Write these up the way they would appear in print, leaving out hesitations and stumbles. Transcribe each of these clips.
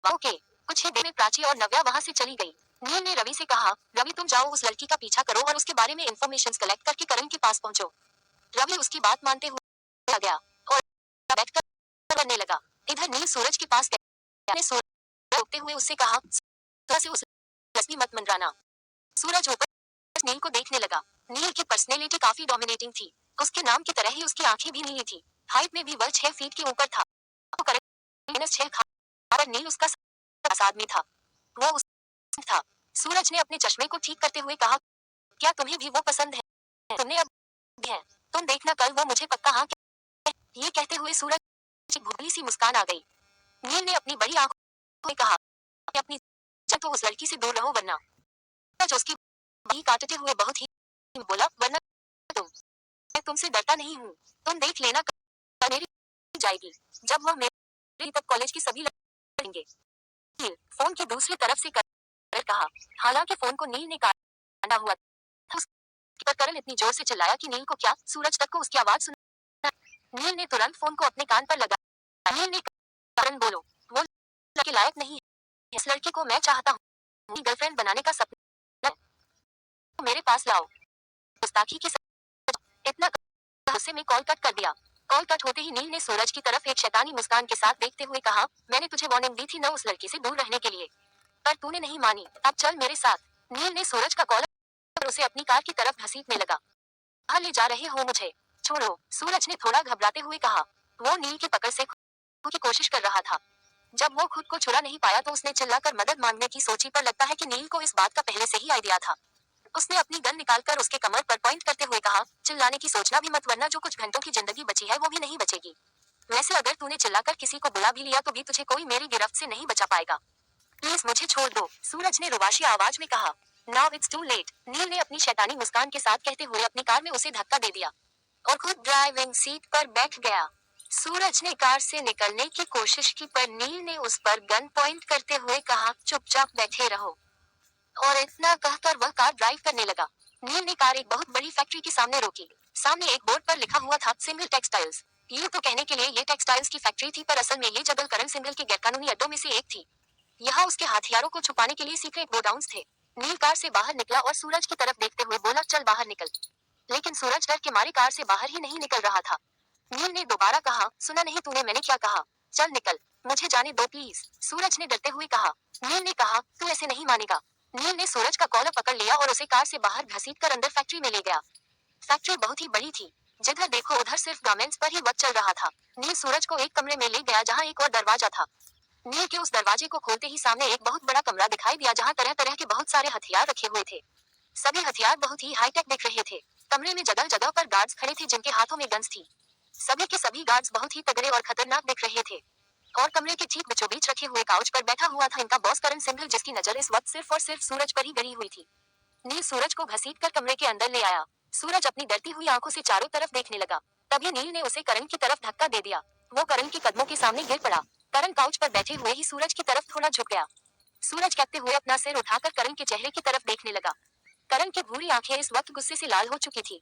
Okay. कुछ ही देर में प्राची और नव्या वहां से चली गई। नील ने रवि से कहा, रवि तुम जाओ उस लड़की का पीछा करो और उसके बारे में इंफॉर्मेशन कलेक्ट करके करण के पास पहुंचो। रवि उसकी बात मानते हुए आ गया और बैठकर करने लगा। इधर नील सूरज के पास गया। सूरज रोकते हुए उससे कहा, सूरज से उस रश्मि मत मंडराना। सूरज ऊपर नील को देखने लगा। नील की पर्सनैलिटी काफी डोमिनेटिंग थी। उसके नाम की तरह ही उसकी आंखें भी नीली थी। हाइट में भी वह 6 फीट के ऊपर था। वो करण -6 था और नील उसका आदमी था। वो उस था। सूरज ने अपने चश्मे को ठीक करते हुए कहा, क्या तुम्हें भी वो पसंद है? तुमने अब है। तुम देखना कल वो मुझे पक्का हाँ। ये कहते हुए सूरज एक भुबली सी मुस्कान आ गई। नील ने अपनी बड़ी आंखों में कहा, अपनी तो उस लड़की से दूर रहो वरना। सूरज उसकी बाही काटते हुए बहुत ही बोला, वरना तुम। मैं तुमसे डरता नहीं हूँ। तुम देख लेना कल मेरी जाएगी। जब वह मेरी तब कॉलेज की सभी लड़ेंगे। नील फोन की दूसरी तरफ से कर कहा। हालांकि फोन को नील ने काटा हुआ था, पर करण इतनी जोर से चिल्लाया कि नील को क्या सूरज तक को उसकी आवाज सुना। नील ने तुरंत फोन को अपने कान पर लगाया। नील ने कहा, करण बोलो, वो लड़के लायक नहीं है। इस लड़के को मैं चाहता हूँ। गर्लफ्रेंड बनाने का सपना है। मेरे पास लाओ। गुस्ताखी के साथ इतना गुस्से में कॉल कट कर दिया। कॉल कट होते ही नील ने सूरज की तरफ एक शैतानी मुस्कान के साथ देखते हुए कहा, मैंने तुझे वार्निंग दी थी न उस लड़की से दूर रहने के लिए, पर तूने नहीं मानी। अब चल मेरे साथ। नील ने सूरज का कॉलर और उसे अपनी कार की तरफ घसीटने लगा। कहाँ ले जा रहे हो मुझे? छोड़ो, सूरज ने थोड़ा घबराते हुए कहा। वो नील की पकड़ से खुद की कोशिश कर रहा था। जब वो खुद को छुड़ा नहीं पाया तो उसने चिल्लाकर मदद मांगने की सोची, पर लगता है कि नील को इस बात का पहले से ही आइडिया था। उसने अपनी गन निकालकर उसके कमर पर पॉइंट करते हुए कहा, चिल्लाने की सोचना भी मत वरना जो कुछ घंटों की जिंदगी बची है वो भी नहीं बचेगी। वैसे अगर तूने चिल्लाकर किसी को बुला भी लिया तो भी तुझे कोई मेरी गिरफ्त से नहीं बचा पाएगा। प्लीज मुझे छोड़ दो, सूरज ने रुबाशी आवाज में कहा। नाउ इट्स टू लेट, नील ने अपनी शैतानी मुस्कान के साथ कहते हुए अपनी कार में उसे धक्का दे दिया और खुद ड्राइविंग सीट पर बैठ गया। सूरज ने कार से निकलने की कोशिश की, पर नील ने उस पर गन पॉइंट करते हुए कहा, चुपचाप बैठे रहो। और इतना कहकर वह कार ड्राइव करने लगा। नील ने कार एक बहुत बड़ी फैक्ट्री के सामने रोकी। सामने एक बोर्ड पर लिखा हुआ था, सिंघल टेक्सटाइल्स। ये तो कहने के लिए ये टेक्सटाइल्स की फैक्ट्री थी, पर असल में ये जबल करण सिंघल के गैरकानूनी अड्डों में से एक थी। यहाँ उसके हथियारों को छुपाने के लिए सीक्रेट गोडाउन्स थे। नील कार से बाहर निकला और सूरज की तरफ देखते हुए बोला, चल बाहर निकल। लेकिन सूरज डर के मारे कार से बाहर ही नहीं निकल रहा था। नील ने दोबारा कहा, सुना नहीं तूने मैंने क्या कहा? चल निकल, मुझे जाने दो प्लीज, सूरज ने डरते हुए कहा। नील ने कहा, तू ऐसे नहीं मानेगा। नील ने सूरज का कॉलर पकड़ लिया और उसे कार से बाहर घसीटकर अंदर फैक्ट्री में ले गया। फैक्ट्री बहुत ही बड़ी थी। जिधर देखो उधर सिर्फ गारमेंट्स पर ही वर्क चल रहा था। नील सूरज को एक कमरे में ले गया जहाँ एक और दरवाजा था। नील के उस दरवाजे को खोलते ही सामने एक बहुत बड़ा कमरा दिखाई दिया जहाँ तरह तरह के बहुत सारे हथियार रखे हुए थे। सभी हथियार बहुत ही हाईटेक दिख रहे थे। कमरे में जगह जगह पर गार्ड्स खड़े थे जिनके हाथों में गन्स थी। सभी के सभी गार्ड्स बहुत ही तगड़े और खतरनाक दिख रहे थे। और कमरे के ठीक बीचों बीच रखे हुए काउच पर बैठा हुआ था इनका बॉस करण सिंघल, जिसकी नजर इस वक्त सिर्फ और सिर्फ सूरज पर ही गड़ी हुई थी। नील सूरज को घसीटकर कमरे के अंदर ले आया। सूरज अपनी डरती हुई आंखों से चारों तरफ देखने लगा। तभी नील ने उसे करण की तरफ धक्का दे दिया। वो करण के कदमों के सामने गिर पड़ा। करण काउच पर बैठे हुए ही सूरज की तरफ थोड़ा झुक गया। सूरज कहते हुए अपना सिर उठाकर करण के चेहरे की तरफ देखने लगा। करण की भूरी आंखें इस वक्त गुस्से से लाल हो चुकी थी।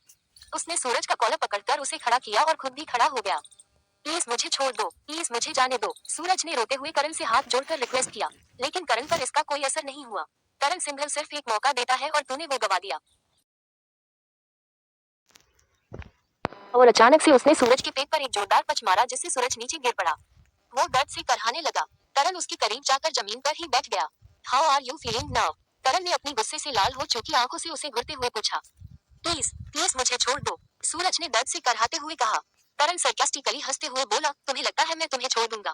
उसने सूरज का कॉलर पकड़कर उसे खड़ा किया और खुद भी खड़ा हो गया। प्लीज मुझे छोड़ दो, प्लीज मुझे जाने दो, सूरज ने रोते हुए करण से हाथ जोड़कर रिक्वेस्ट किया। लेकिन करण पर इसका कोई असर नहीं हुआ। करण सिंघल सिर्फ एक मौका देता है और तूने वो गवा दिया। और अचानक से उसने सूरज के पेट पर एक जोरदार पच मारा जिससे सूरज नीचे गिर पड़ा। वो दर्द से करहाने लगा। करण उसके करीब जाकर जमीन पर ही बैठ गया। How are you feeling now? Karan ने अपनी गुस्से से लाल हो चुकी आंखों से उसे घूरते हुए पूछा। प्लीज प्लीज मुझे छोड़ दो, सूरज ने दर्द से करहाते हुए कहा। करण सरकास्टिकली हंसते हुए बोला, तुम्हें लगता है मैं तुम्हें छोड़ दूंगा?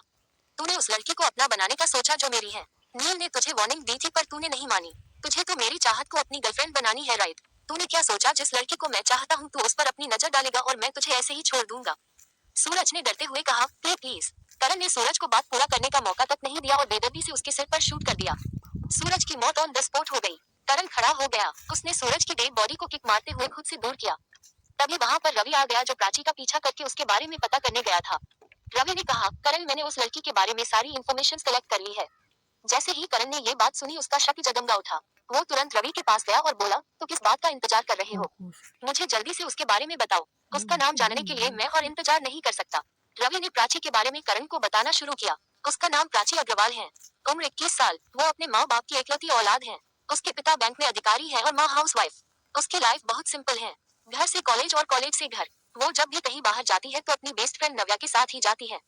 तूने उस लड़की को अपना बनाने का सोचा जो मेरी है। नील ने तुझे वार्निंग दी थी पर तूने नहीं मानी। तुझे तो मेरी चाहत को अपनी गर्लफ्रेंड बनानी है, राइट? तूने क्या सोचा जिस लड़की को मैं चाहता हूँ तू उस पर अपनी नजर डालेगा और मैं तुझे ऐसे ही छोड़ दूंगा? सूरज ने डरते हुए कहा, प्लीज। करण ने सूरज को बात पूरा करने का मौका तक नहीं दिया और बेदर्दी से उसके सिर पर शूट कर दिया। सूरज की मौत ऑन द स्पॉट हो गई। करण खड़ा हो गया। उसने सूरज की डेड बॉडी को किक मारते हुए खुद से दूर किया। तभी वहां पर रवि आ गया जो प्राची का पीछा करके उसके बारे में पता करने गया था। रवि ने कहा, करण मैंने उस लड़की के बारे में सारी इन्फॉर्मेशन कलेक्ट कर ली है। जैसे ही करण ने ये बात सुनी उसका शक जगमगा उठा। वो तुरंत रवि के पास गया और बोला, तो किस बात का इंतजार कर रहे हो? मुझे जल्दी से उसके बारे में बताओ। उसका नाम जानने के लिए मैं और इंतजार नहीं कर सकता। रवि ने प्राची के बारे में करण को बताना शुरू किया। उसका नाम प्राची अग्रवाल है। उम्र 21 साल। वो अपने माँ बाप की इकलौती औलाद है। उसके पिता बैंक में अधिकारी है और माँ हाउसवाइफ। उसकी लाइफ बहुत सिंपल है। घर से कॉलेज और कॉलेज से घर। वो जब भी कहीं बाहर जाती है तो अपनी बेस्ट फ्रेंड नव्या के साथ ही जाती है।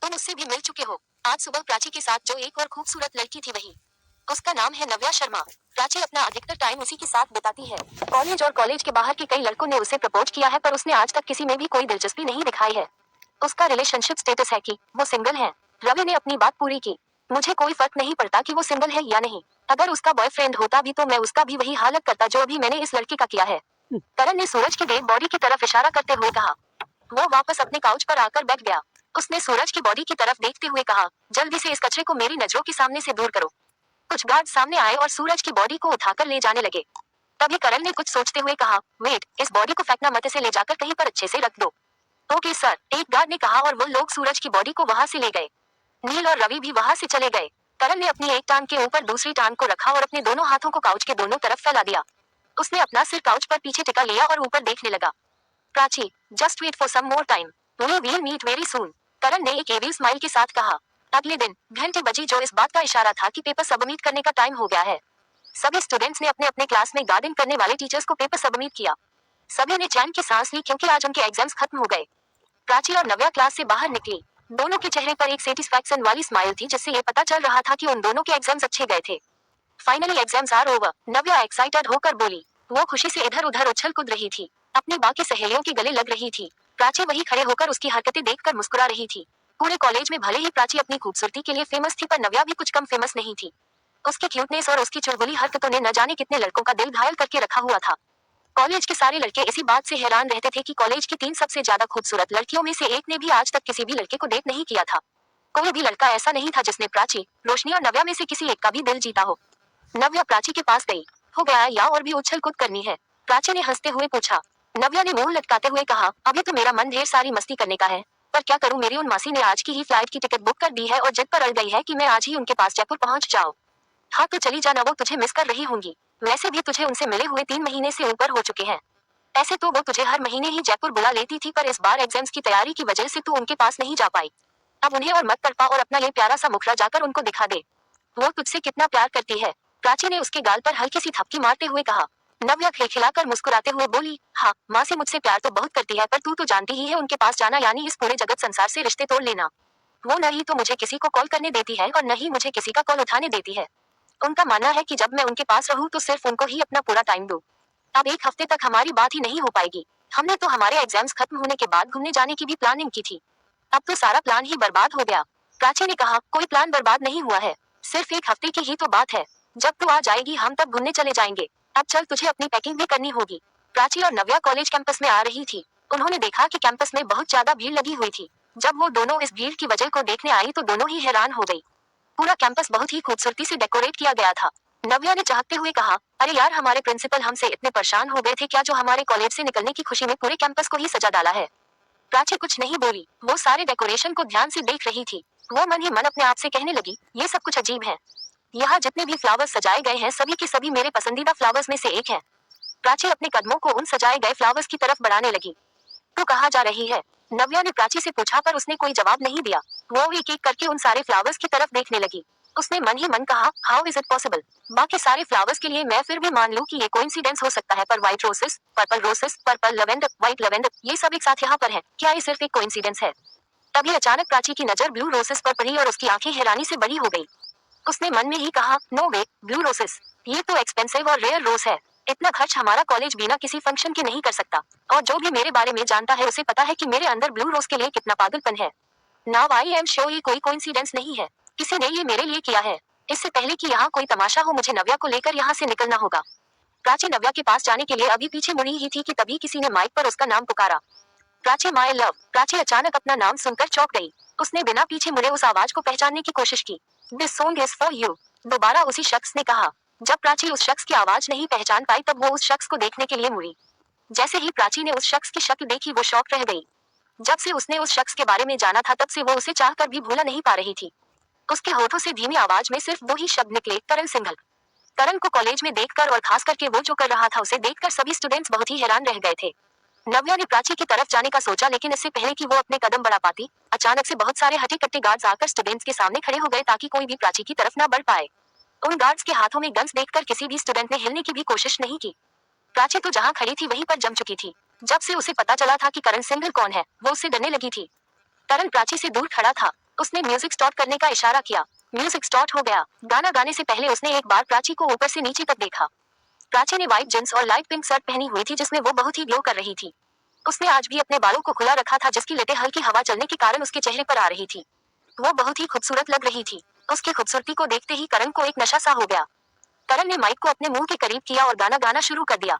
तुम उससे भी मिल चुके हो। आज सुबह प्राची के साथ जो एक और खूबसूरत लड़की थी वही। उसका नाम है नव्या शर्मा। प्राची अपना अधिकतर टाइम उसी के साथ बिताती है। कॉलेज और कॉलेज के बाहर के कई लड़कों ने उसे प्रपोज किया है पर उसने आज तक किसी में भी कोई दिलचस्पी नहीं दिखाई है। उसका रिलेशनशिप स्टेटस है कि वो सिंगल है। रवि ने अपनी बात पूरी की। मुझे कोई फर्क नहीं पड़ता कि वो सिंगल है या नहीं। अगर उसका बॉयफ्रेंड होता भी तो मैं उसका भी वही हालत करता जो अभी मैंने इस लड़के का किया है। करण ने सूरज की डेड बॉडी की तरफ इशारा करते हुए कहा। वो वापस अपने काउच पर आकर बैठ गया। उसने सूरज की बॉडी की तरफ देखते हुए कहा, जल्दी से इस कचरे को मेरी नजरों के सामने से दूर करो। कुछ गार्ड सामने आए और सूरज की बॉडी को उठाकर ले जाने लगे। तभी करण ने कुछ सोचते हुए कहा, वेट, इस बॉडी को फेंकना मत, इसे ले जाकर कहीं पर अच्छे से रख दो। ओके सर, एक गार्ड ने कहा और वो लोग सूरज की बॉडी को वहां से ले गए। नील और रवि भी वहां से चले गए। करण ने अपनी एक टांग के ऊपर दूसरी टांग को रखा और अपने दोनों हाथों को काउच के दोनों तरफ फैला दिया। उसने अपना सिर काउच पर पीछे टिका लिया और ऊपर देखने लगा। Prachi, just wait for some more time, we will meet very soon, Karan ने एक एविल स्माइल के साथ कहा। अगले दिन घंटे बजी जो इस बात का इशारा था कि पेपर सबमिट करने का टाइम हो गया है। सभी स्टूडेंट्स ने अपने अपने क्लास में गार्डन करने वाले टीचर्स को पेपर सबमिट किया। सभी ने चैन की सांस ली क्योंकि आज उनके एग्जाम्स खत्म हो गए। प्राची और नव्या क्लास से बाहर निकली। दोनों के चेहरे पर एक सेटिस्फैक्शन वाली स्माइल थी जिससे ये पता चल रहा था कि उन दोनों के एग्जाम्स अच्छे गए थे। Finally exams are over, Navya excited होकर बोली। वो खुशी से इधर उधर उछल कूद रही थी। अपनी बाकी सहेलियों के गले लग रही थी। प्राची वही खड़े होकर उसकी हरकतें देखकर मुस्कुरा रही थी। पूरे कॉलेज में भले ही प्राची अपनी खूबसूरती के लिए फेमस थी पर नव्या भी कुछ कम फेमस नहीं थी। उसकी क्यूटनेस और उसकी चुलबुली हरकतों ने न जाने कितने लड़कों का दिल घायल करके रखा हुआ था। कॉलेज के सारे लड़के इसी बात से हैरान रहते थे कि कॉलेज की 3 सबसे ज्यादा खूबसूरत लड़कियों में से एक ने भी आज तक किसी भी लड़के को डेट नहीं किया था। कोई भी लड़का ऐसा नहीं था जिसने प्राची, रोशनी और नव्या में से किसी एक का भी दिल जीता हो। नव्या प्राची के पास गई। हो गया या और भी उछल कूद करनी है? प्राची ने हंसते हुए पूछा। नव्या ने मुंह लटकाते हुए कहा, अभी तो मेरा मन ढेर सारी मस्ती करने का है, पर क्या करूं, मेरी उन मासी ने आज की ही फ्लाइट की टिकट बुक कर दी है और जिद पर अड़ गई है कि मैं आज ही उनके पास जयपुर पहुंच जाऊं। हाँ तो चली जाना, वो तुझे मिस कर रही होंगी। वैसे भी तुझे उनसे मिले हुए 3 महीने से ऊपर हो चुके हैं। ऐसे तो वो तुझे हर महीने ही जयपुर बुला लेती थी पर इस बार एग्जाम्स की तैयारी की वजह से तू उनके पास नहीं जा पाई। अब उन्हें और मत तड़पा और अपना ये प्यारा सा मुखड़ा जाकर उनको दिखा दे। वो तुझसे कितना प्यार करती है। प्राची ने उसके गाल पर हल्की सी थपकी मारते हुए कहा। नव्या खिलखिलाकर मुस्कुराते हुए बोली, हाँ माँ से मुझसे प्यार तो बहुत करती है पर तू तो जानती ही है उनके पास जाना यानी इस पूरे जगत संसार से रिश्ते तोड़ लेना। वो न ही तो मुझे किसी को कॉल करने देती है और न ही मुझे किसी का कॉल उठाने देती है। उनका मानना है कि जब मैं उनके पास रहूं तो सिर्फ उनको ही अपना पूरा टाइम दूं। अब 1 हफ्ते तक हमारी बात ही नहीं हो पाएगी। हमने तो हमारे एग्जाम्स खत्म होने के बाद घूमने जाने की भी प्लानिंग की थी। अब तो सारा प्लान ही बर्बाद हो गया। प्राची ने कहा, कोई प्लान बर्बाद नहीं हुआ है, सिर्फ 1 हफ्ते की ही तो बात है। जब तू आ जाएगी हम तब घूमने चले जाएंगे। अब चल, तुझे अपनी पैकिंग भी करनी होगी। प्राची और नव्या कॉलेज कैंपस में आ रही थी। उन्होंने देखा कि कैंपस में बहुत ज्यादा भीड़ लगी हुई थी। जब वो दोनों इस भीड़ की वजह को देखने आई तो दोनों ही हैरान हो गई। पूरा कैंपस बहुत ही खूबसूरती से डेकोरेट किया गया था। नव्या ने चाहते हुए कहा, अरे यार, हमारे प्रिंसिपल हमसे इतने परेशान हो गए थे क्या जो हमारे कॉलेज से निकलने की खुशी में पूरे कैंपस को ही सजा डाला है। प्राची कुछ नहीं बोली, वो सारे डेकोरेशन को ध्यान से देख रही थी। वो मन ही मन अपने आप से कहने लगी, ये सब कुछ अजीब है। यहाँ जितने भी फ्लावर्स सजाए गए हैं सभी के सभी मेरे पसंदीदा फ्लावर्स में से एक है। प्राची अपने कदमों को उन सजाए गए फ्लावर्स की तरफ बढ़ाने लगी। तू कहाँ जा रही है? नव्या ने प्राची से पूछा पर उसने कोई जवाब नहीं दिया। वो एक एक करके उन सारे फ्लावर्स की तरफ देखने लगी। उसने मन ही मन कहा, हाउ इज इट पॉसिबल? बाकी सारे फ्लावर्स के लिए मैं फिर भी मान लूं कि ये कोइंसिडेंस हो सकता है पर white रोसेस, purple lavender, white lavender, ये सब एक साथ यहाँ पर है, क्या ये सिर्फ एक कोइंसिडेंस है? तभी अचानक प्राची की नजर ब्लू रोसेस पर पड़ी और उसकी आंखें हैरानी से बड़ी हो गई। उसने मन में ही कहा, नो वे, ब्लू रोसेस, ये तो एक्सपेंसिव और रेयर रोज है। इतना खर्च हमारा कॉलेज बिना किसी फंक्शन के नहीं कर सकता। और जो भी मेरे बारे में जानता है उसे पता है कि मेरे अंदर ब्लू रोज के लिए कितना पागलपन है। नाउ आई एम श्योर ये कोई कोइंसिडेंस नहीं है, किसी ने ये मेरे लिए किया है। इससे पहले कि यहाँ कोई तमाशा हो मुझे नव्या को लेकर यहाँ से निकलना होगा। प्राची नव्या के पास जाने के लिए अभी पीछे मुड़ी ही थी कि तभी किसी ने माइक पर उसका नाम पुकारा। Prachi, my love. प्राची अचानक अपना नाम सुनकर चौंक गई। उसने बिना पीछे मुड़े उस आवाज को पहचानने की कोशिश की। This song is for you, दोबारा उसी शख्स ने कहा। जब प्राची उस शख्स की आवाज नहीं पहचान पाई तब वो उस शख्स को देखने के लिए मुड़ी। जैसे ही प्राची ने उस शख्स की शक्ल देखी वो शॉक रह गई। जब से उसने उस शख्स के बारे में जाना था तब से वो उसे चाहकर भी भूला नहीं पा रही थी। उसके होठों से धीमी आवाज में सिर्फ 2 ही शब्द निकले, करण सिंघल। करण को कॉलेज में देखकर और खास करके वो जो कर रहा था उसे देखकर सभी स्टूडेंट्स बहुत ही हैरान रह गए थे। नव्या ने प्राची की तरफ जाने का सोचा, लेकिन इससे पहले कि वो अपने कदम बढ़ा पाती, अचानक से बहुत सारे हटे कट्टे गार्ड्स आकर स्टूडेंट्स के सामने खड़े हो गए ताकि कोई भी प्राची की तरफ न बढ़ पाए। उन गार्ड्स के हाथों में गन्स देखकर किसी भी स्टूडेंट ने हिलने की भी कोशिश नहीं की। प्राची तो जहाँ खड़ी थी वहीं पर जम चुकी थी। जब से उसे पता चला था कि करण सिंघल कौन है, वो उससे डरने लगी थी। करण प्राची से दूर खड़ा था। उसने म्यूजिक स्टार्ट करने का इशारा किया। म्यूजिक स्टार्ट हो गया। गाना गाने से पहले उसने एक बार प्राची को ऊपर से नीचे तक देखा। प्राची ने व्हाइट जींस और लाइट पिंक शर्ट पहनी हुई थी जिसमें वो बहुत ही ग्लो कर रही थी। उसने आज भी अपने बालों को खुला रखा था जिसकी लटें हल्की हवा चलने के कारण उसके चेहरे पर आ रही थी। वो बहुत ही खूबसूरत लग रही थी। उसकी खूबसूरती को देखते ही करण को एक नशा सा हो गया। करण ने माइक को अपने मुंह के करीब किया और गाना गाना शुरू कर दिया।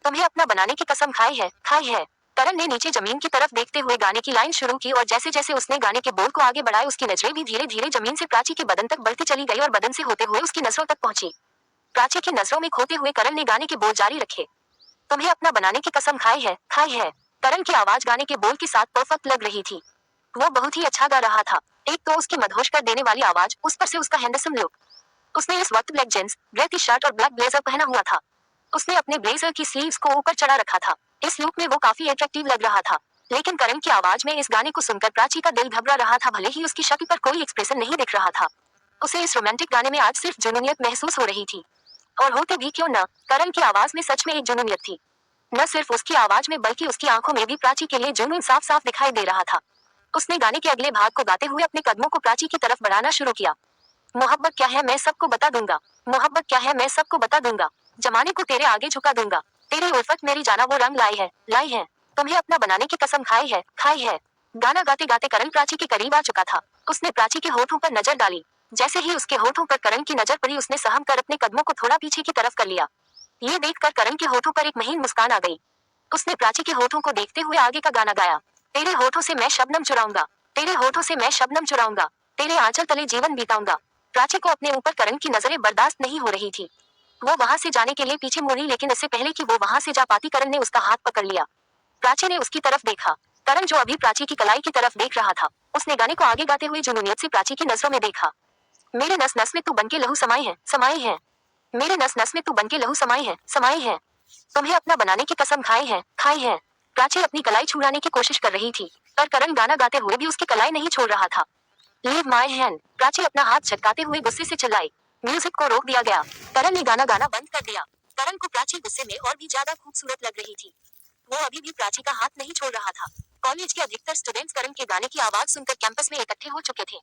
तुम्हें अपना बनाने की कसम खाई है, खाई है। करण ने नीचे जमीन की तरफ देखते हुए गाने की लाइन शुरू की और जैसे जैसे उसने गाने के बोल को आगे बढ़ाए उसकी नजरें भी धीरे धीरे जमीन से प्राची के बदन तक बढ़ती चली गई और बदन से होते हुए उसकी नसों तक पहुंची। प्राची की नजरों में खोते हुए करण ने गाने के बोल जारी रखे। तुम्हें अपना बनाने की कसम खाई है, खाई है। करण की आवाज गाने के बोल के साथ परफेक्ट लग रही थी। वो बहुत ही अच्छा गा रहा था। एक तो उसकी मदहोश कर देने वाली आवाज, उस पर से उसका हैंडसम लुक। उसने इस वक्त black jeans, grey T shirt और ब्लैक ब्लेजर पहना हुआ था। उसने अपने ब्लेजर की स्लीव्स को ऊपर चढ़ा रखा था। इस लुक में वो काफी अट्रैक्टिव लग रहा था। लेकिन करण की आवाज में इस गाने को सुनकर प्राची का दिल घबरा रहा था। भले ही उसकी शक्ल पर कोई एक्सप्रेशन नहीं दिख रहा था, उसे इस रोमांटिक गाने में आज सिर्फ जुनूनियत महसूस हो रही थी। और होते भी क्यों न, करण की आवाज में सच में एक जुनूनियत थी। न सिर्फ उसकी आवाज में बल्कि उसकी आंखों में भी प्राची के लिए जुनून साफ साफ दिखाई दे रहा था। उसने गाने के अगले भाग को गाते हुए अपने कदमों को प्राची की तरफ बढ़ाना शुरू किया। मोहब्बत क्या है मैं सबको बता दूंगा। मोहब्बत क्या है मैं सबको बता दूंगा। जमाने को तेरे आगे झुका दूंगा। तेरी उल्फत मेरी जाना वो रंग लाई है, लाई है। तुम्हें अपना बनाने की कसम खाई है, खाई है। गाना गाते गाते करण प्राची के करीब आ चुका था। उसने प्राची के होठों पर नजर डाली। जैसे ही उसके होठों पर करण की नजर पड़ी उसने सहम कर अपने कदमों को थोड़ा पीछे की तरफ कर लिया। ये देखकर करण के होठों पर एक महीन मुस्कान आ गई। उसने प्राची के होठों को देखते हुए आगे का गाना गाया। तेरे होठों से मैं शबनम चुराऊंगा। तेरे होठों से मैं शबनम चुराऊंगा। तेरे आंचल तले जीवन बिताऊंगा। प्राची को अपने ऊपर करण की नजरें बर्दाश्त नहीं हो रही थी। वो वहां से जाने के लिए पीछे मुड़ी, लेकिन इससे पहले कि वो वहां से जा पाती करण ने उसका हाथ पकड़ लिया। प्राची ने उसकी तरफ देखा। करण जो अभी प्राची की कलाई की तरफ देख रहा था, उसने गाने को आगे गाते हुए जुनूनियत से प्राची की नजरों में देखा। मेरे नस नस में तू बनके लहू समाई है, समाई है। मेरे नस नस में तू बनके लहू समाई है, समाई है। तुम्हें अपना बनाने की कसम खाई है, खाई है। प्राची अपनी कलाई छुड़ाने की कोशिश कर रही थी, पर करण गाना गाते हुए भी उसकी कलाई नहीं छोड़ रहा था। Leave my hand. प्राची अपना हाथ झटकाते हुए गुस्से से चिल्लाई। म्यूजिक को रोक दिया गया। करण ने गाना गाना बंद कर दिया। करण को प्राची गुस्से में और भी ज्यादा खूबसूरत लग रही थी। वो अभी भी प्राची का हाथ नहीं छोड़ रहा था। कॉलेज के अधिकतर स्टूडेंट्स करण के गाने की आवाज सुनकर कैंपस में इकट्ठे हो चुके थे।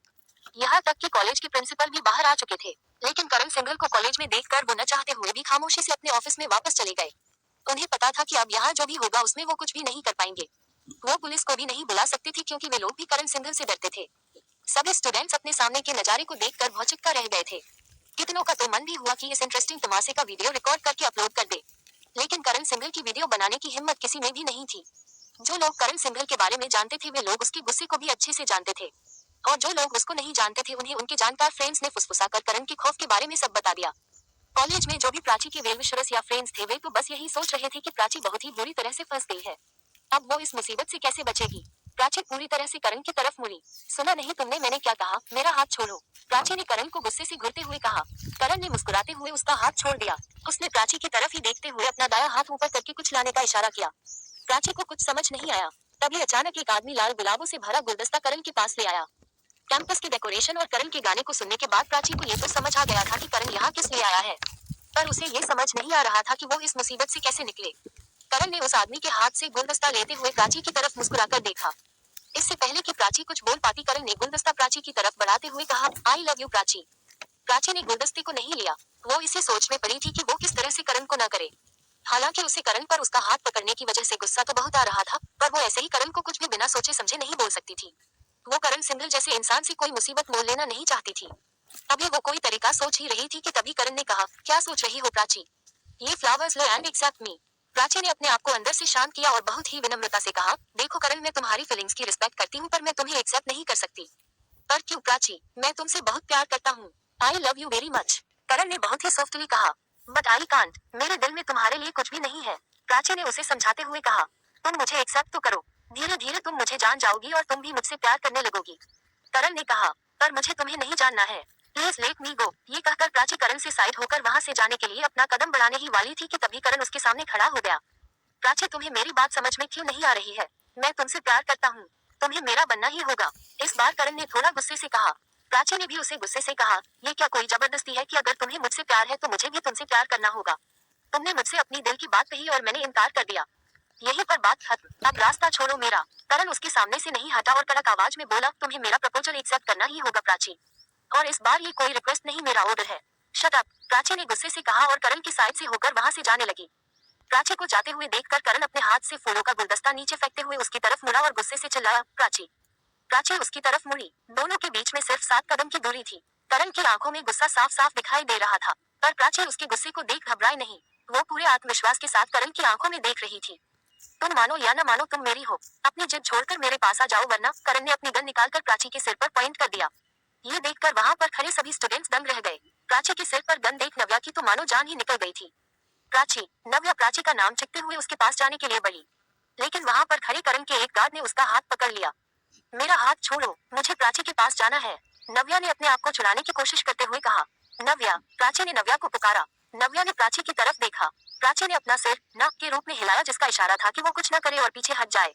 यहाँ तक कि कॉलेज के प्रिंसिपल भी बाहर आ चुके थे। लेकिन करण सिंघल को कॉलेज में देखकर वो न चाहते हुए भी खामोशी से अपने ऑफिस में वापस चले गए। उन्हें पता था कि अब यहाँ जो भी होगा उसमें वो कुछ भी नहीं कर पाएंगे। वो पुलिस को भी नहीं बुला सकती थी क्योंकि वे लोग भी करण सिंघल से डरते थे। सभी स्टूडेंट्स अपने सामने के नजारे को देखकर भौचक्का रह गए थे। कितनों का तो मन भी हुआ कि इस इंटरेस्टिंग तमाशे का वीडियो रिकॉर्ड करके अपलोड कर दे। लेकिन करण सिंघल की वीडियो बनाने की हिम्मत किसी में भी नहीं थी। जो लोग करण सिंघल के बारे में जानते थे वे लोग उसके गुस्से को भी अच्छे से जानते थे, और जो लोग उसको नहीं जानते थे उन्हें उनके जानकार फ्रेंड्स ने फुसफुसाकर करण के खौफ के बारे में सब बता दिया। कॉलेज में जो भी प्राची के वेल विशर्स या फ्रेंड्स थे वे तो बस यही सोच रहे थे कि प्राची बहुत ही बुरी तरह से फंस गई है। अब वो इस मुसीबत से कैसे बचेगी। प्राची पूरी तरह से करण की तरफ मुड़ी। सुना नहीं तुमने मैंने क्या कहा, मेरा हाथ छोड़ो। प्राची ने करण को गुस्से से घूरते हुए कहा। करण ने मुस्कुराते हुए उसका हाथ छोड़ दिया। उसने प्राची की तरफ ही देखते हुए अपना दायां हाथ ऊपर करके कुछ लाने का इशारा किया। प्राची को कुछ समझ नहीं आया। तभी अचानक एक आदमी लाल गुलाबों से भरा गुलदस्ता करण के पास ले आया। कैंपस के डेकोरेशन और करण के गाने को सुनने के बाद प्राची को ये तो समझ आ गया था कि करण यहाँ किस लिए आया है, पर उसे ये समझ नहीं आ रहा था कि वो इस मुसीबत से कैसे निकले। करण ने उस आदमी के हाथ से गुलदस्ता लेते हुए प्राची की तरफ मुस्कुराकर देखा। इससे पहले कि प्राची कुछ बोल पाती करण ने गुलदस्ता प्राची की तरफ बढ़ाते हुए कहा, आई लव यू प्राची। प्राची ने गुलदस्ते को नहीं लिया। वो इसे सोच में पड़ी थी कि वो किस तरह से करण को न करे। हालांकि उसे करण पर उसका हाथ पकड़ने की वजह से गुस्सा तो बहुत आ रहा था, पर वो ऐसे ही करण को कुछ भी बिना सोचे समझे नहीं बोल सकती थी। वो करण सिंघल जैसे इंसान से कोई मुसीबत मोल लेना नहीं चाहती थी। अभी वो कोई तरीका सोच ही रही थी कि तभी करण ने कहा, क्या सोच रही हो प्राची? ये फ्लावर्स लो एंड एक्सेप्ट मी। प्राची ने अपने आप को अंदर से शांत किया और बहुत ही विनम्रता से कहा, देखो करण मैं तुम्हारी फीलिंग्स की रिस्पेक्ट करती हूँ पर मैं तुम्हें एक्सेप्ट नहीं कर सकती। पर क्यों प्राची, मैं तुमसे बहुत प्यार करता हूँ। I love you very much. Karan ने बहुत ही सॉफ्टली कहा। बट आई कांट, मेरे दिल में तुम्हारे लिए कुछ भी नहीं है। प्राची ने उसे समझाते हुए कहा, तुम मुझे एक्सेप्ट तो करो। धीरे धीरे तुम मुझे जान जाओगी और तुम भी मुझसे प्यार करने लगोगी। करण ने कहा, पर मुझे तुम्हें नहीं जानना है। प्लीज लेट मी गो। ये कहकर प्राची करण से साइड होकर वहां से जाने के लिए अपना कदम बढ़ाने ही वाली थी कि तभी करण उसके सामने खड़ा हो गया। प्राची, तुम्हें मेरी बात समझ में क्यों नहीं आ रही है? मैं तुमसे प्यार करता हूँ। तुम्हें मेरा बनना ही होगा। इस बार करण ने थोड़ा गुस्से से कहा। प्राची ने भी उसे गुस्से से कहा, ये क्या कोई जबरदस्ती है कि अगर तुम्हें मुझसे प्यार है तो मुझे भी तुमसे प्यार करना होगा। तुमने मुझसे अपनी दिल की बात कही और मैंने इनकार कर दिया। यहीं पर बात खत्म। अब रास्ता छोड़ो मेरा। करण उसके सामने से नहीं हटा और कड़क आवाज में बोला, तुम्हें मेरा प्रपोजल एक्सेप्ट करना ही होगा प्राची। और इस बार ये कोई रिक्वेस्ट नहीं, मेरा ऑर्डर है। शट अप, प्राची ने गुस्से से कहा और करण की साइड से होकर वहां से जाने लगी। प्राची को जाते हुए देखकर करण अपने हाथ से फूलों का गुलदस्ता नीचे फेंकते हुए उसकी तरफ मुड़ा और गुस्से से चिल्लाया, प्राची। प्राची उसकी तरफ मुड़ी। दोनों के बीच में सिर्फ 7 कदम की दूरी थी। करण की आंखों में गुस्सा साफ साफ दिखाई दे रहा था, पर प्राची उसके गुस्से को देख घबराई नहीं। वो पूरे आत्मविश्वास के साथ करण की आंखों में देख रही थी। तुम मानो या न मानो, तुम मेरी हो। अपनी जिद छोड़कर मेरे पास आ जाओ, वरना। करण ने अपनी गन निकालकर प्राची के सिर पर पॉइंट कर दिया। ये देखकर वहां पर खड़े सभी स्टूडेंट्स दंग रह गए। प्राची के सिर पर गन देख नव्या की तो मानो जान ही निकल गई थी। प्राची। नव्या प्राची का नाम चिखते हुए उसके पास जाने के लिए बढ़ी, लेकिन वहां पर खड़े करण के एक गार्ड ने उसका हाथ पकड़ लिया। मेरा हाथ छोड़ो, मुझे प्राची के पास जाना है, नव्या ने अपने आप को छुड़ाने की कोशिश करते हुए कहा। नव्या। प्राची ने नव्या को पुकारा। नव्या ने प्राची की तरफ देखा। प्राची ने अपना सिर नाक के रूप में हिलाया, जिसका इशारा था कि वो कुछ न करे और पीछे हट जाए।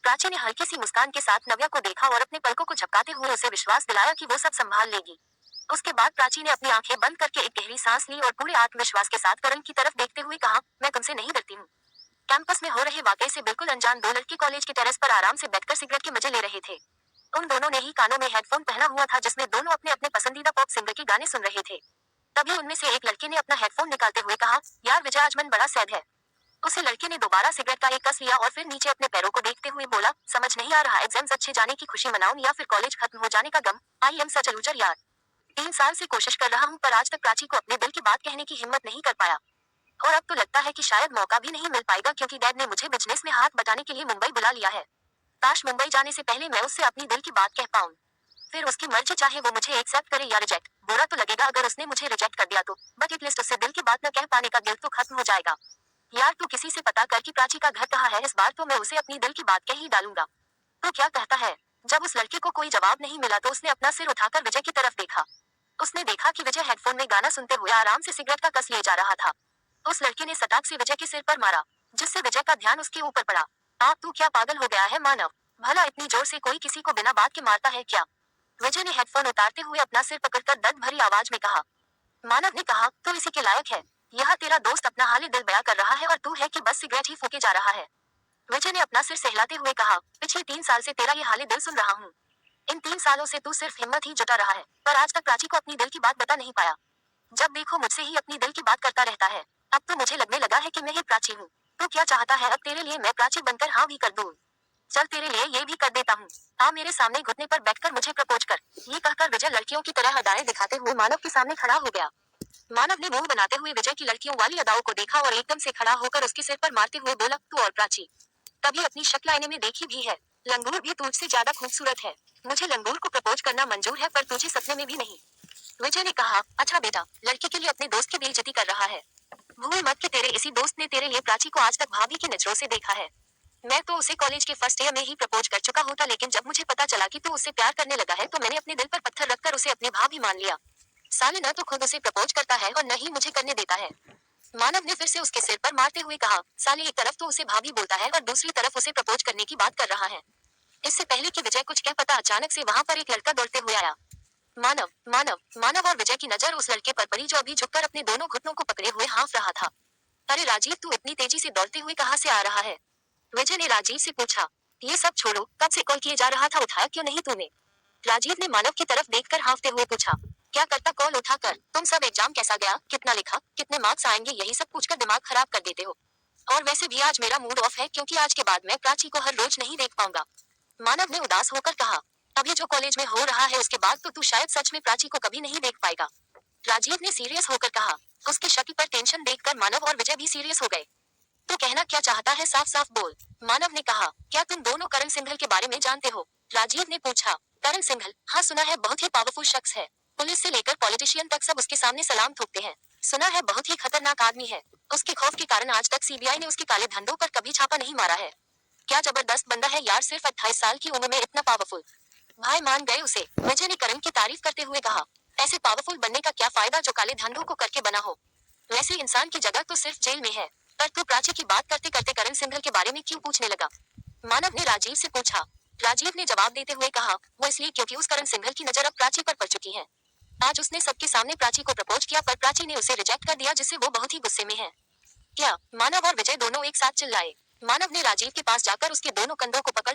प्राची ने हल्की सी मुस्कान के साथ नव्या को देखा और अपने पलकों को झपकाते हुए उसे विश्वास दिलाया कि वो सब संभाल लेगी। उसके बाद प्राची ने अपनी आंखें बंद करके एक गहरी सांस ली और पूरे आत्मविश्वास के साथ करण की तरफ देखते हुए कहा, मैं तुमसे नहीं डरती हूँ। कैंपस में हो रहे वाकये से बिल्कुल अनजान दो लड़के कॉलेज के टेरेस पर आराम से बैठकर सिगरेट के मजे ले रहे थे। उन दोनों ने ही कानों में हेडफोन पहना हुआ था, जिसमें दोनों अपने अपने पसंदीदा पॉप सिंगर के गाने सुन रहे थे। तभी उनमें से एक लड़के ने अपना हेडफोन निकालते हुए कहा, यार विजय, आज मन बड़ा सैड है। उसे लड़के ने दोबारा सिगरेट का एक कस लिया और फिर नीचे अपने पैरों को देखते हुए बोला, समझ नहीं आ रहा, एग्जाम्स अच्छे जाने की खुशी मनाऊं या फिर कॉलेज खत्म हो जाने का गम। I am such a loser यार। 3 साल से कोशिश कर रहा हूँ, पर आज तक प्राची को अपने दिल की बात कहने की हिम्मत नहीं कर पाया। और अब तो लगता है कि शायद मौका भी नहीं मिल पाएगा, क्योंकि डैड ने मुझे बिजनेस में हाथ बटाने के लिए मुंबई बुला लिया है। काश मुंबई जाने से पहले मैं उससे अपनी दिल की बात कह पाऊं। फिर उसकी मर्जी, चाहे वो मुझे एक्सेप्ट करे या रिजेक्ट। बुरा तो लगेगा अगर उसने मुझे रिजेक्ट कर दिया तो, बट एटलीस्ट उससे दिल की बात न कह पाने का गिल्ट तो खत्म हो जाएगा। यार तू किसी से पता कर कि प्राची का घर कहाँ है, इस बार तो मैं उसे अपनी दिल की बात कह ही डालूंगा। तो क्या कहता है? जब उस लड़के को कोई जवाब नहीं मिला तो उसने अपना सिर उठाकर विजय की तरफ देखा। उसने देखा कि विजय हेडफोन में गाना सुनते हुए आराम से सिगरेट का कस ले जा रहा था। उस लड़के ने सटाक से विजय के सिर पर मारा, जिससे विजय का ध्यान उसके ऊपर पड़ा। आप तू क्या पागल हो गया है मानव? भला इतनी जोर से कोई किसी को बिना बात के मारता है क्या? विजय ने हेडफोन उतारते हुए अपना सिर पकड़कर दर्द भरी आवाज में कहा। मानव ने कहा, तो इसी के लायक है। यह तेरा दोस्त अपना हाल दिल बयां कर रहा है और तू है कि बस सिगरेट ही फूके जा रहा है। विजय ने अपना सिर सहलाते हुए कहा, पिछले 3 साल से तेरा ये हाल दिल सुन रहा हूँ। इन 3 सालों से तू सिर्फ हिम्मत ही जुटा रहा है, पर आज तक प्राची को अपनी दिल की बात बता नहीं पाया। जब देखो मुझसे ही अपनी दिल की बात करता रहता है। अब तो मुझे लगने लगा है कि मैं ही प्राची हूँ। तू क्या चाहता है अब तेरे लिए मैं प्राची बनकर हाँ भी कर दूँ? चल तेरे लिए ये भी कर देता हूँ। आ मेरे सामने घुटने पर बैठकर मुझे प्रपोज कर। ये कहकर विजय लड़कियों की तरह अदाएं दिखाते हुए मानव के सामने खड़ा हो गया। मानव ने मुंह बनाते हुए विजय की लड़कियों वाली अदाओं को देखा और एकदम से खड़ा होकर उसके सिर पर मारते हुए बोला, तू और प्राची कभी अपनी शक्ल आईने में देखी भी है? लंगूर भी तुझसे ज्यादा खूबसूरत है। मुझे लंगूर को प्रपोज करना मंजूर है, पर तुझे सपने में भी नहीं। विजय ने कहा, अच्छा बेटा, लड़की के लिए अपने दोस्त की बेइज्जती कर रहा है। भूल मत कि तेरे इसी दोस्त ने तेरे लिए प्राची को आज तक भाभी की नजरों से देखा है। मैं तो उसे कॉलेज के फर्स्ट ईयर में ही प्रपोज कर चुका होता, लेकिन जब मुझे पता चला कि तू उससे प्यार करने लगा है तो मैंने अपने दिल पर पत्थर रखकर उसे अपनी भाभी मान लिया। साले न तो खुद उसे प्रपोज करता है और न ही मुझे करने देता है। मानव ने फिर से उसके सिर पर मारते हुए कहा, साले एक तरफ तो उसे भाभी बोलता है और दूसरी तरफ उसे प्रपोज करने की बात कर रहा है। इससे पहले कि विजय कुछ कह पाता, अचानक से वहां पर एक लड़का दौड़ते हुए आया। मानव मानव मानव और विजय की नजर उस लड़के पर पड़ी जो अभी झुककर अपने दोनों घुटनों को पकड़े हुए हाँफ रहा था। अरे राजीव, तू इतनी तेजी से दौड़ते हुए कहाँ से आ रहा है? विजय ने राजीव से पूछा। ये सब छोड़ो, कब से कॉल किए जा रहा था, उठाया क्यों नहीं तूने? राजीव ने मानव की तरफ देखकर हाँफते हुए पूछा। क्या करता कॉल उठाकर? तुम सब एग्जाम कैसा गया, कितना लिखा, कितने मार्क्स आएंगे, यही सब पूछकर दिमाग खराब कर देते हो। और वैसे भी आज मेरा मूड ऑफ है, क्योंकि आज के बाद मैं प्राची को हर रोज नहीं देख पाऊंगा। मानव ने उदास होकर कहा। अभी जो कॉलेज में हो रहा है उसके बाद तो तू शायद सच में प्राची को कभी नहीं देख पाएगा। राजीव ने सीरियस होकर कहा। उसकी शक्ल पर टेंशन देखकर मानव और विजय भी सीरियस हो गए। तो कहना क्या चाहता है, साफ साफ बोल। मानव ने कहा। क्या तुम दोनों करण सिंघल के बारे में जानते हो? राजीव ने पूछा। करण सिंघल? हाँ सुना है, बहुत ही पावरफुल शख्स है। पुलिस से लेकर पॉलिटिशियन तक सब उसके सामने सलाम ठोकते हैं। सुना है बहुत ही खतरनाक आदमी है। उसके खौफ के कारण आज तक सीबीआई ने उसके काले धंधों पर कभी छापा नहीं मारा है। क्या जबरदस्त बंदा है यार, सिर्फ 28 साल की उम्र में इतना पावरफुल। भाई मान गए उसे, विजय ने करण की तारीफ करते हुए कहा। ऐसे पावरफुल बनने का क्या फायदा जो काले धंधों को करके बना हो। वैसे इंसान की जगह तो सिर्फ जेल में है। पर तू प्राची की बात करते करते करण सिंघल के बारे में क्यों पूछने लगा? मानव ने राजीव से पूछा। राजीव ने जवाब देते हुए कहा, वो इसलिए क्योंकि उस करण सिंघल की नजर अब प्राची पर पड़ चुकी है। आज उसने सबके सामने प्राची को प्रपोज किया पर प्राची ने उसे रिजेक्ट कर दिया जिससे वो बहुत ही गुस्से में है। क्या? मानव और विजय दोनों एक साथ चिल्लाए। मानव ने राजीव के पास जाकर उसके दोनों कंधों को पकड़